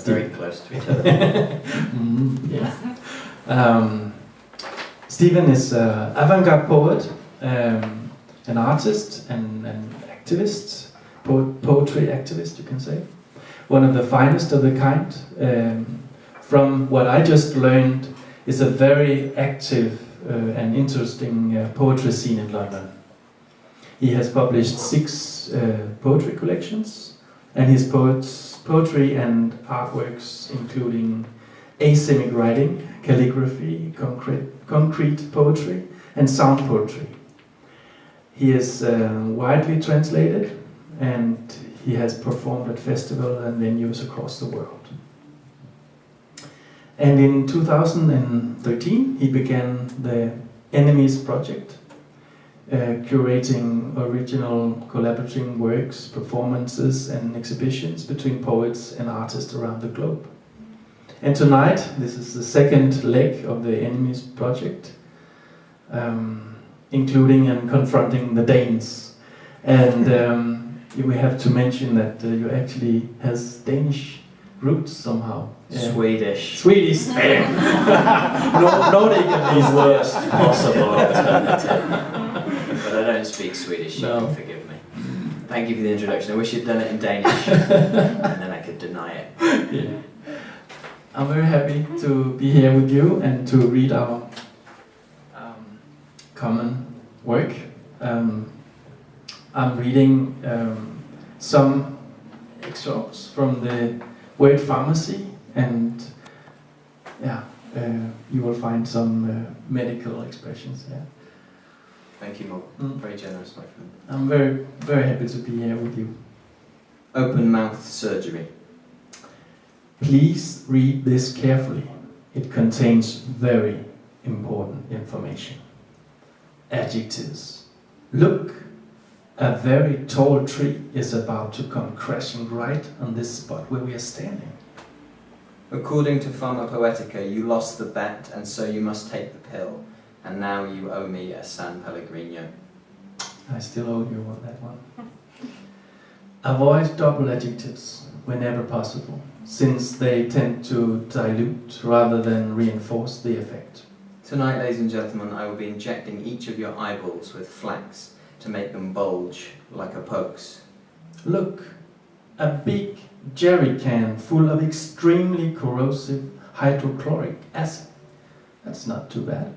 very close to each other. Yeah. Stephen is an avant-garde poet, an artist and an activist, poetry activist, you can say. One of the finest of the kind. From what I just learned, is a very active and interesting poetry scene in London. He has published 6 poetry collections, and his poetry and artworks including asemic writing, calligraphy, concrete poetry, and sound poetry. He is widely translated, and he has performed at festivals and venues across the world. And in 2013, he began the Enemies Project, curating original collaborating works, performances, and exhibitions between poets and artists around the globe. And tonight, this is the second leg of the Enemies Project, including and confronting the Danes. And we have to mention that you actually has Danish roots somehow. Yeah. Swedish. Nordic at least. Worst possible alternative. But I don't speak Swedish, you can forgive me. Thank you for the introduction. I wish you'd done it in Danish, and then I could deny it. Yeah. I'm very happy to be here with you and to read our common work. I'm reading some excerpts from the word pharmacy, and you will find some medical expressions there. Thank you, Morten. Very generous, my friend. I'm very, very happy to be here with you. Open mouth surgery. Please read this carefully. It contains very important information. Adjectives. Look, a very tall tree is about to come crashing right on this spot where we are standing. According to Pharmapoetica, you lost the bet, and so you must take the pill. And now you owe me a San Pellegrino. I still owe you that one. Avoid double adjectives whenever possible, since they tend to dilute rather than reinforce the effect. Tonight, ladies and gentlemen, I will be injecting each of your eyeballs with flax to make them bulge like a pug's. Look, a big jerry can full of extremely corrosive hydrochloric acid. That's not too bad.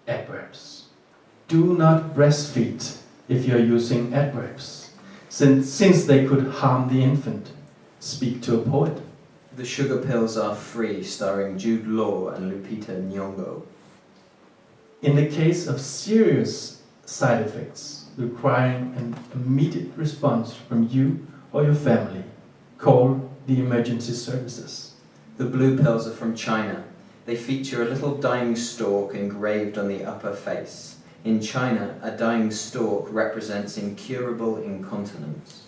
Adverbs. Do not breastfeed if you're using adverbs, since they could harm the infant. Speak to a poet. The Sugar Pills Are Free, starring Jude Law and Lupita Nyong'o. In the case of serious side effects requiring an immediate response from you or your family, call the emergency services. The blue pills are from China. They feature a little dying stork engraved on the upper face. In China, a dying stork represents incurable incontinence.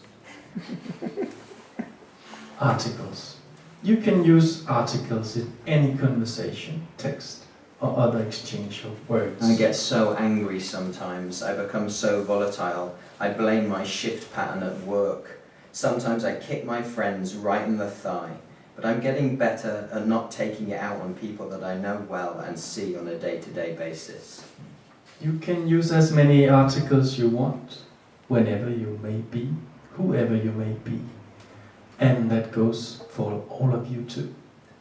Articles. You can use articles in any conversation, text, or other exchange of words. I get so angry sometimes. I become so volatile. I blame my shift pattern at work. Sometimes I kick my friends right in the thigh. But I'm getting better at not taking it out on people that I know well and see on a day-to-day basis. You can use as many articles you want, whenever you may be, whoever you may be. And that goes for all of you too.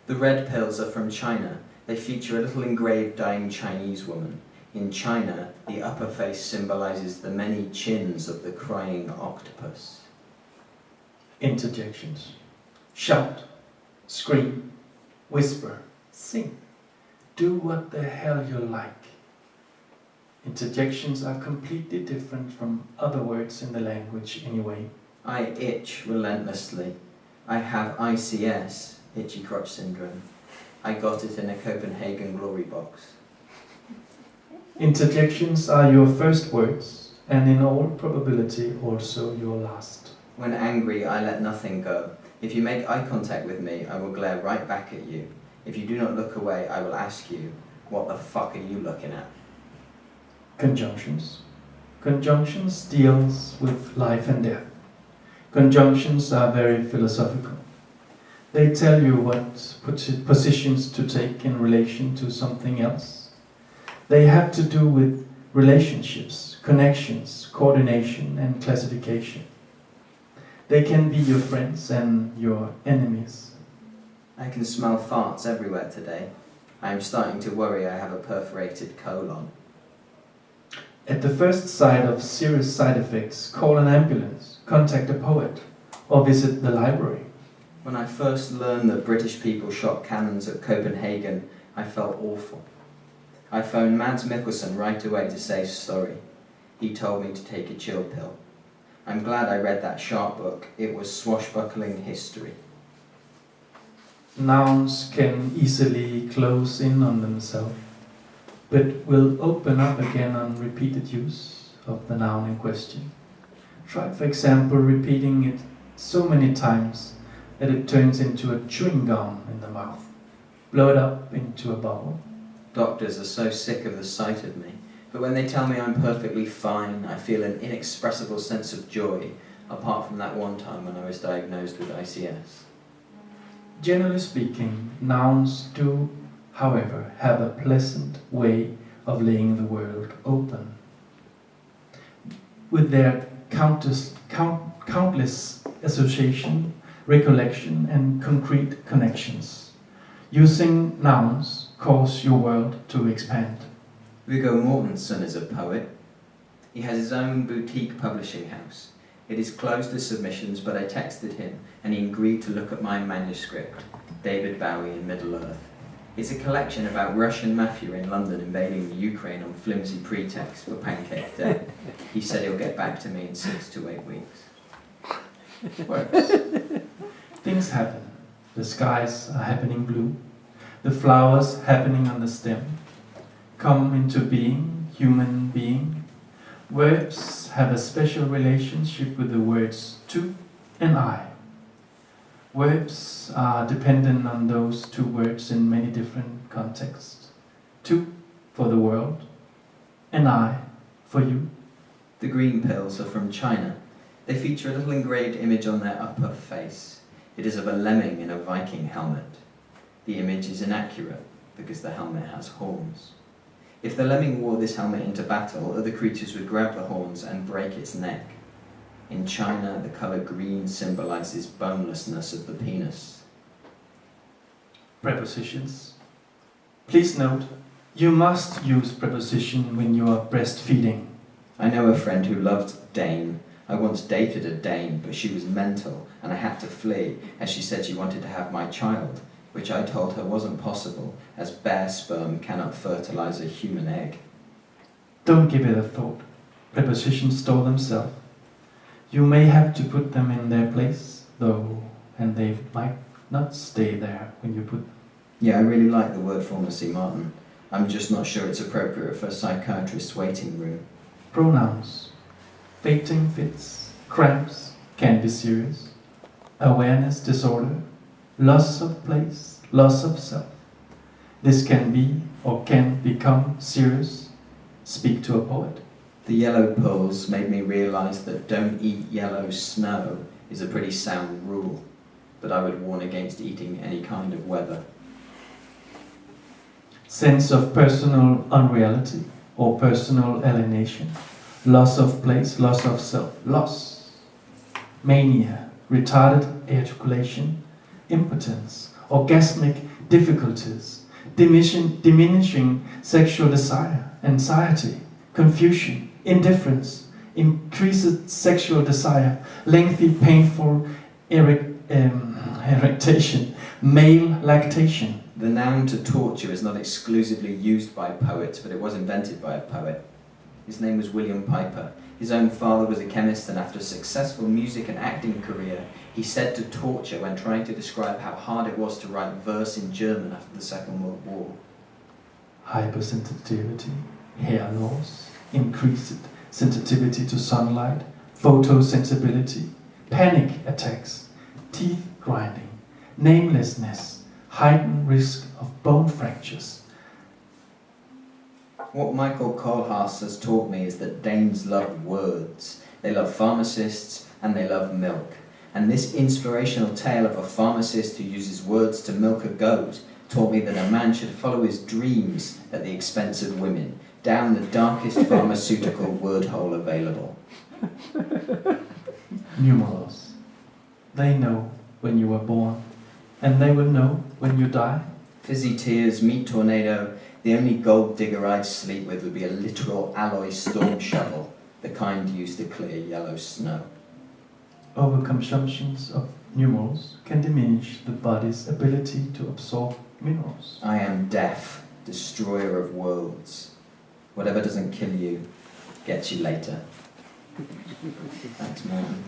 The red pills are from China. They feature a little engraved dying Chinese woman. In China, the upper face symbolizes the many chins of the crying octopus. Interjections. Shout, scream, whisper, sing. Do what the hell you like. Interjections are completely different from other words in the language anyway. I itch relentlessly. I have ICS, itchy crotch syndrome. I got it in a Copenhagen glory box. Interjections are your first words, and in all probability also your last. When angry, I let nothing go. If you make eye contact with me, I will glare right back at you. If you do not look away, I will ask you, what the fuck are you looking at? Conjunctions. Conjunctions deals with life and death. Conjunctions are very philosophical. They tell you what positions to take in relation to something else. They have to do with relationships, connections, coordination and classification. They can be your friends and your enemies. I can smell farts everywhere today. I am starting to worry I have a perforated colon. At the first sight of serious side effects, call an ambulance, contact a poet, or visit the library. When I first learned that British people shot cannons at Copenhagen, I felt awful. I phoned Mads Mikkelsen right away to say sorry. He told me to take a chill pill. I'm glad I read that sharp book. It was swashbuckling history. Nouns can easily close in on themselves, but will open up again on repeated use of the noun in question. Try, for example, repeating it so many times that it turns into a chewing gum in the mouth. Blow it up into a bubble. Doctors are so sick of the sight of me, but when they tell me I'm perfectly fine, I feel an inexpressible sense of joy, apart from that one time when I was diagnosed with ICS. Generally speaking, nouns do, however, have a pleasant way of laying the world open. With their countless association, recollection and concrete connections. Using nouns cause your world to expand. Viggo Mortensen is a poet. He has his own boutique publishing house. It is closed to submissions, but I texted him and he agreed to look at my manuscript, David Bowie in Middle-earth. It's a collection about Russian mafia in London invading the Ukraine on flimsy pretext for Pancake Day. He said he'll get back to me in 6 to 8 weeks. Works. Things happen. The skies are happening blue. The flowers happening on the stem. Come into being, human being. Verbs have a special relationship with the words to and I. Verbs are dependent on those two words in many different contexts. To for the world, and I for you. The green pills are from China. They feature a little engraved image on their upper face. It is of a lemming in a Viking helmet. The image is inaccurate because the helmet has horns. If the lemming wore this helmet into battle, other creatures would grab the horns and break its neck. In China, the colour green symbolises bonelessness of the penis. Prepositions. Please note, you must use preposition when you are breastfeeding. I know a friend who loved Dane. I once dated a Dane, but she was mental, and I had to flee, as she said she wanted to have my child, which I told her wasn't possible, as bear sperm cannot fertilise a human egg. Don't give it a thought. Prepositions store themselves. You may have to put them in their place, though, and they might not stay there when you put them. Yeah, I really like the word pharmacy, Martin. I'm just not sure it's appropriate for a psychiatrist's waiting room. Pronouns. Fainting fits, cramps, can be serious. Awareness disorder, loss of place, loss of self. This can be or can become serious. Speak to a poet. The yellow pulls made me realise that don't eat yellow snow is a pretty sound rule, but I would warn against eating any kind of weather. Sense of personal unreality or personal alienation. Loss of place, loss of self, loss. Mania, retarded ejaculation, impotence, orgasmic difficulties, diminishing sexual desire, anxiety, confusion, indifference, increased sexual desire, lengthy, painful erection, male lactation. The noun to torture is not exclusively used by poets, but it was invented by a poet. His name was William Piper. His own father was a chemist, and after a successful music and acting career, he said to torture when trying to describe how hard it was to write verse in German after the Second World War. Hypersensitivity, hair loss, increased sensitivity to sunlight, photosensibility, panic attacks, teeth grinding, namelessness, heightened risk of bone fractures. What Michael Kohlhaas has taught me is that Danes love words. They love pharmacists and they love milk. And this inspirational tale of a pharmacist who uses words to milk a goat taught me that a man should follow his dreams at the expense of women, down the darkest pharmaceutical word hole available. Numerals. They know when you were born, and they will know when you die. Fizzy tears, meat tornado, the only gold digger I'd sleep with would be a literal alloy storm shovel, the kind used to clear yellow snow. Overconsumptions of numerals can diminish the body's ability to absorb minerals. I am death, destroyer of worlds. Whatever doesn't kill you, gets you later. Thanks, Morten.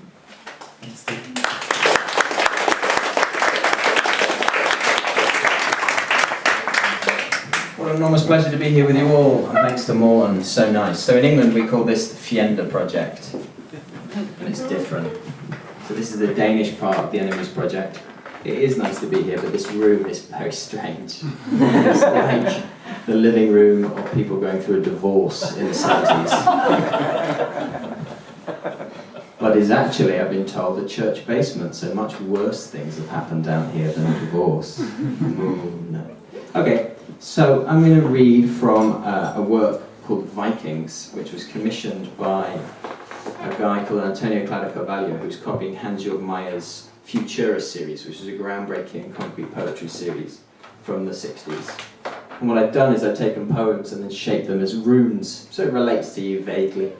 What an enormous pleasure to be here with you all, and thanks to Morten, so nice. So in England we call this the Fienda Project, and it's different. So this is the Danish part of the Enemies Project. It is nice to be here, but this room is very strange. It's like the living room of people going through a divorce in the 70s. But it's actually, I've been told, a church basement, so much worse things have happened down here than a divorce. No. Okay, so I'm going to read from a work called Vikings, which was commissioned by a guy called Antonio Clara Carvalho, who's copying Hans-Jörg Mayer's Futura series, which is a groundbreaking concrete poetry series from the 60s. And what I've done is I've taken poems and then shaped them as runes, so it relates to you vaguely.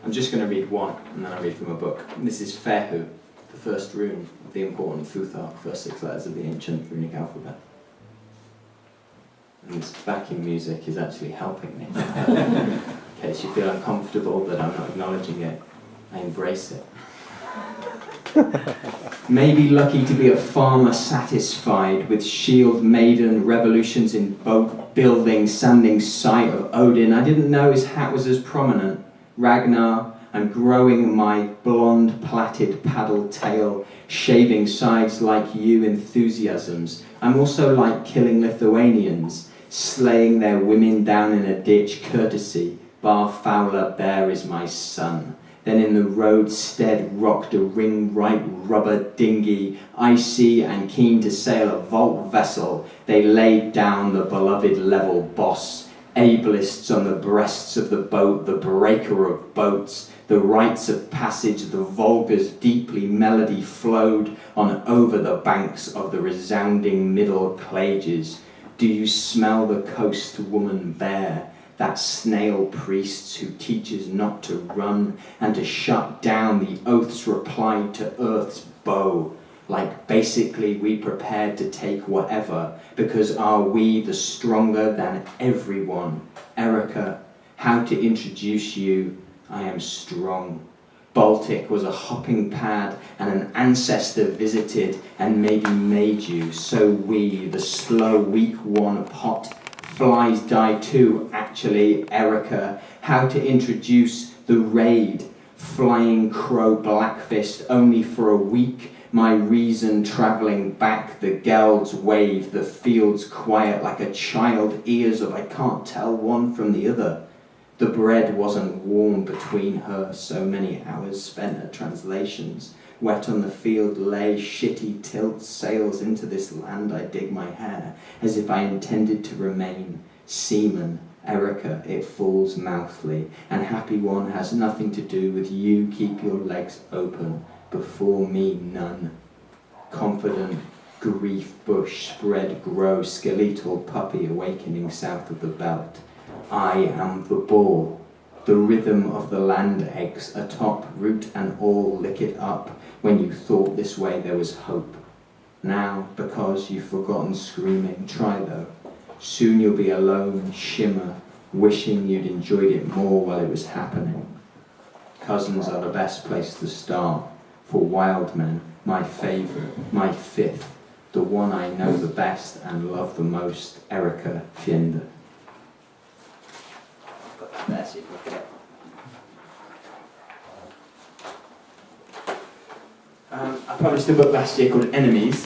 I'm just going to read one, and then I'll read from a book. And this is Ferhu, the first rune of the important Futhark, first 6 letters of the ancient runic alphabet. And this backing music is actually helping me. In case you feel uncomfortable that I'm not acknowledging it, I embrace it. May be lucky to be a farmer satisfied with shield maiden revolutions in boat building, standing sight of Odin. I didn't know his hat was as prominent. Ragnar, I'm growing my blonde plaited paddle tail, shaving sides like you enthusiasms. I'm also like killing Lithuanians, slaying their women down in a ditch courtesy. Bar Fowler, bear is my son. Then in the roadstead rocked a ring-right rubber dinghy, icy and keen to sail a vault vessel. They laid down the beloved level boss, ableists on the breasts of the boat, the breaker of boats, the rites of passage, the Volga's deeply melody flowed on over the banks of the resounding middle clages. Do you smell the coast woman bear? That snail priest who teaches not to run and to shut down the oaths replied to Earth's bow. Like basically we prepared to take whatever, because are we the stronger than everyone? Erica, how to introduce you? I am strong. Baltic was a hopping pad and an ancestor visited and maybe made you. So we, the slow weak one pot, flies die too, actually, Erica. How to introduce the raid? Flying crow blackfist only for a week. My reason travelling back, the gelds wave, the fields quiet like a child, ears of I can't tell one from the other. The bread wasn't warm between her, so many hours spent at translations. Wet on the field lay, shitty tilt sails into this land I dig my hair, as if I intended to remain. Seaman, Erica, it falls mouthly, and happy one has nothing to do with you, keep your legs open, before me none. Confident, grief bush spread grow, skeletal puppy awakening south of the belt. I am the ball, the rhythm of the land eggs, atop root and all lick it up. When you thought this way there was hope. Now, because you've forgotten screaming, try though. Soon you'll be alone, shimmer, wishing you'd enjoyed it more while it was happening. Cousins are the best place to start. For wild men, my favourite, my fifth, the one I know the best and love the most, Erica Fienda. Got that there so you can look it up. I published a book last year called Enemies,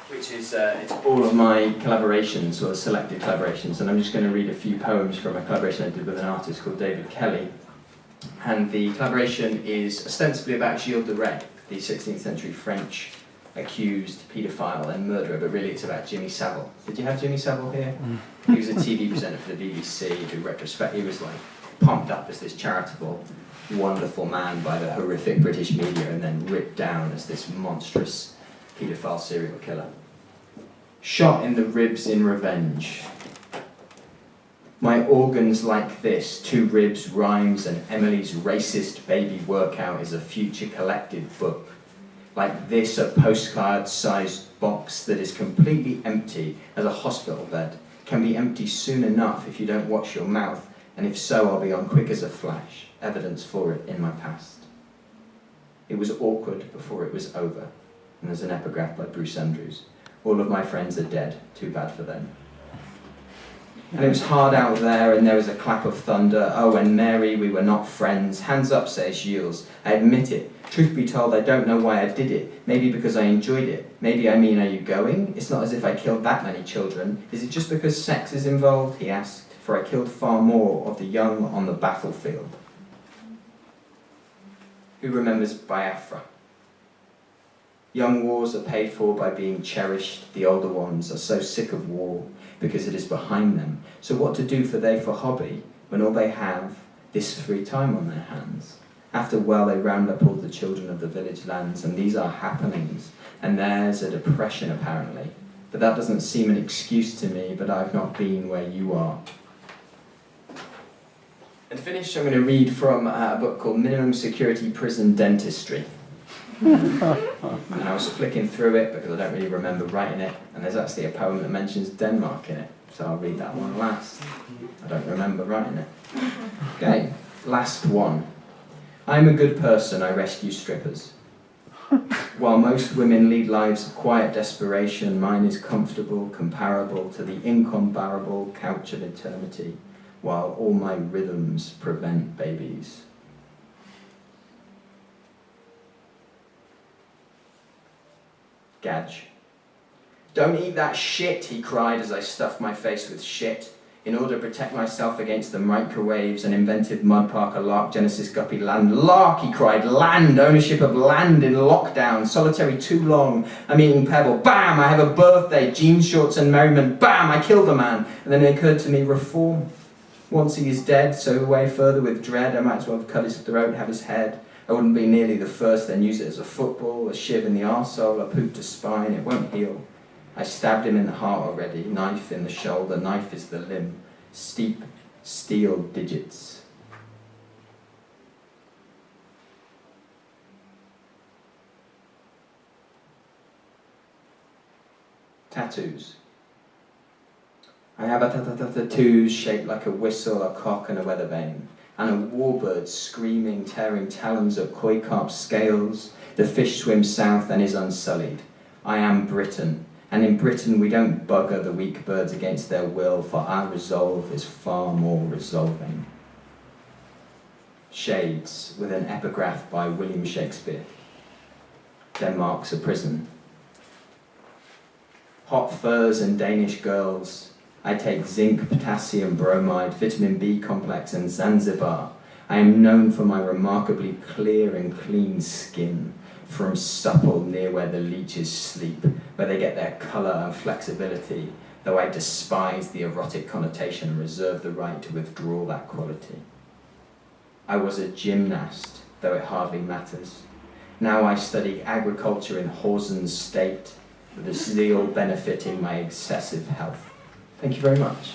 which is it's all of my collaborations, or selected collaborations, and I'm just going to read a few poems from a collaboration I did with an artist called David Kelly. And the collaboration is ostensibly about Gilles de Rais, the 16th century French accused paedophile and murderer, but really it's about Jimmy Savile. Did you have Jimmy Savile here? He was a TV presenter for the BBC who he was like pumped up as this charitable, wonderful man by the horrific British media and then ripped down as this monstrous paedophile serial killer. Shot in the ribs in revenge. My organs like this, 2 ribs, rhymes, and Emily's racist baby workout is a future collected book. Like this, a postcard-sized box that is completely empty as a hospital bed can be empty soon enough if you don't wash your mouth, and if so, I'll be on quick as a flash, evidence for it in my past. It was awkward before it was over, and there's an epigraph by Bruce Andrews. All of my friends are dead, too bad for them. And it was hard out there, and there was a clap of thunder. Oh, and Mary, we were not friends. Hands up, says Gilles. I admit it. Truth be told, I don't know why I did it. Maybe because I enjoyed it. Maybe I mean, are you going? It's not as if I killed that many children. Is it just because sex is involved? He asked. For I killed far more of the young on the battlefield. Who remembers Biafra? Young wars are paid for by being cherished. The older ones are so sick of war because it is behind them. So what to do for hobby when all they have this free time on their hands? After well, they round up all the children of the village lands, and these are happenings, and there's a depression apparently. But that doesn't seem an excuse to me, but I've not been where you are. And to finish, I'm going to read from a book called Minimum Security Prison Dentistry. And I was flicking through it because I don't really remember writing it, and there's actually a poem that mentions Denmark in it, so I'll read that one last. I don't remember writing it. Okay, last one. I'm a good person, I rescue strippers. While most women lead lives of quiet desperation, mine is comfortable, comparable to the incomparable couch of eternity, while all my rhythms prevent babies. Gadge. Don't eat that shit, he cried as I stuffed my face with shit. In order to protect myself against the microwaves, an inventive mud park, a lark, Genesis guppy, land. Lark, he cried, land, ownership of land in lockdown, solitary too long, I'm eating pebble, bam, I have a birthday, jeans, shorts and merriment, bam, I killed a man. And then it occurred to me, reform. Once he is dead, so away further with dread, I might as well have cut his throat, have his head. I wouldn't be nearly the first, then use it as a football, a shiv in the arsehole, a poop to spine, it won't heal. I stabbed him in the heart already, knife in the shoulder, knife is the limb, steep steel digits. Tattoos. I have a tattoos shaped like a whistle, a cock and a weather vane, and a warbird screaming, tearing talons at koi carp scales. The fish swims south and is unsullied. I am Britain. And in Britain we don't bugger the weak birds against their will, for our resolve is far more resolving. Shades, with an epigraph by William Shakespeare. Denmark's a prison. Hot furs and Danish girls. I take zinc, potassium, bromide, vitamin B complex and Zanzibar. I am known for my remarkably clear and clean skin. From supple near where the leeches sleep, where they get their colour and flexibility, though I despise the erotic connotation and reserve the right to withdraw that quality. I was a gymnast, though it hardly matters. Now I study agriculture in Horsens state, with a zeal benefiting my excessive health. Thank you very much.